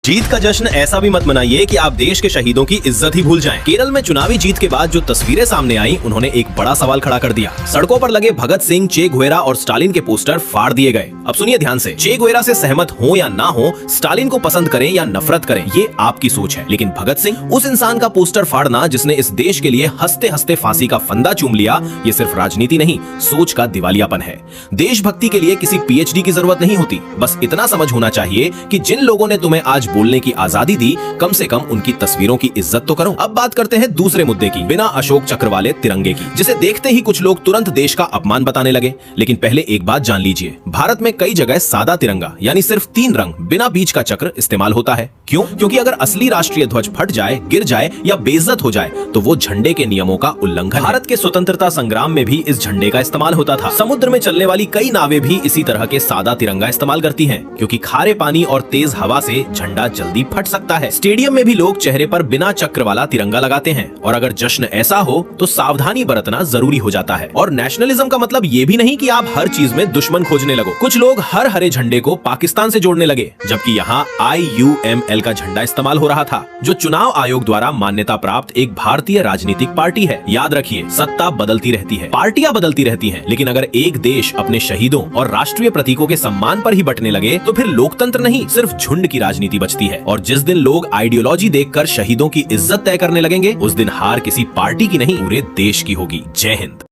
जीत का जश्न ऐसा भी मत मनाइए कि आप देश के शहीदों की इज्जत ही भूल जाएं। केरल में चुनावी जीत के बाद जो तस्वीरें सामने आई, उन्होंने एक बड़ा सवाल खड़ा कर दिया। सड़कों पर लगे भगत सिंह, चे गुवेरा और स्टालिन के पोस्टर फाड़ दिए गए। अब सुनिए ध्यान से, चे गुवेरा से सहमत हो या ना हो, स्टालिन को पसंद करें या नफरत करें, ये आपकी सोच है। लेकिन भगत सिंह, उस इंसान का पोस्टर फाड़ना जिसने इस देश के लिए हंसते हंसते फांसी का फंदा चूम लिया, ये सिर्फ राजनीति नहीं, सोच का दिवालियापन है। देशभक्ति के लिए किसी पीएचडी की जरूरत नहीं होती, बस इतना समझ होना चाहिए कि जिन लोगों ने तुम्हें आज बोलने की आजादी दी, कम से कम उनकी तस्वीरों की इज्जत तो करो। अब बात करते हैं दूसरे मुद्दे की, बिना अशोक चक्र वाले तिरंगे की, जिसे देखते ही कुछ लोग तुरंत देश का अपमान बताने लगे। लेकिन पहले एक बात जान लीजिए, भारत में कई जगह सादा तिरंगा यानी सिर्फ 3 रंग बिना बीच का चक्र इस्तेमाल होता है। क्यों? क्योंकि अगर असली राष्ट्रीय ध्वज फट जाए, गिर जाए या बेइज्जत हो जाए तो वो झंडे के नियमों का उल्लंघन है। भारत के स्वतंत्रता संग्राम में भी इस झंडे का इस्तेमाल होता था। समुद्र में चलने वाली कई नावें भी इसी तरह के सादा तिरंगा इस्तेमाल करती हैं, क्योंकि खारे पानी और तेज हवा से झंडा जल्दी फट सकता है। स्टेडियम में भी लोग चेहरे पर बिना चक्र वाला तिरंगा लगाते हैं, और अगर जश्न ऐसा हो तो सावधानी बरतना जरूरी हो जाता है। और नेशनलिज्म का मतलब ये भी नहीं कि आप हर चीज में दुश्मन खोजने लगो। कुछ लोग हर हरे झंडे को पाकिस्तान से जोड़ने लगे, जबकि यहाँ IUML का झंडा इस्तेमाल हो रहा था, जो चुनाव आयोग द्वारा मान्यता प्राप्त एक भारतीय राजनीतिक पार्टी है। याद रखिए, सत्ता बदलती रहती है, पार्टियां बदलती रहती हैं, लेकिन अगर एक देश अपने शहीदों और राष्ट्रीय प्रतीकों के सम्मान पर ही बंटने लगे तो फिर लोकतंत्र नहीं, सिर्फ झुंड की राजनीति बचती है। और जिस दिन लोग आइडियोलॉजी देखकर शहीदों की इज्जत तय करने लगेंगे, उस दिन हार किसी पार्टी की नहीं, पूरे देश की होगी। जय हिंद।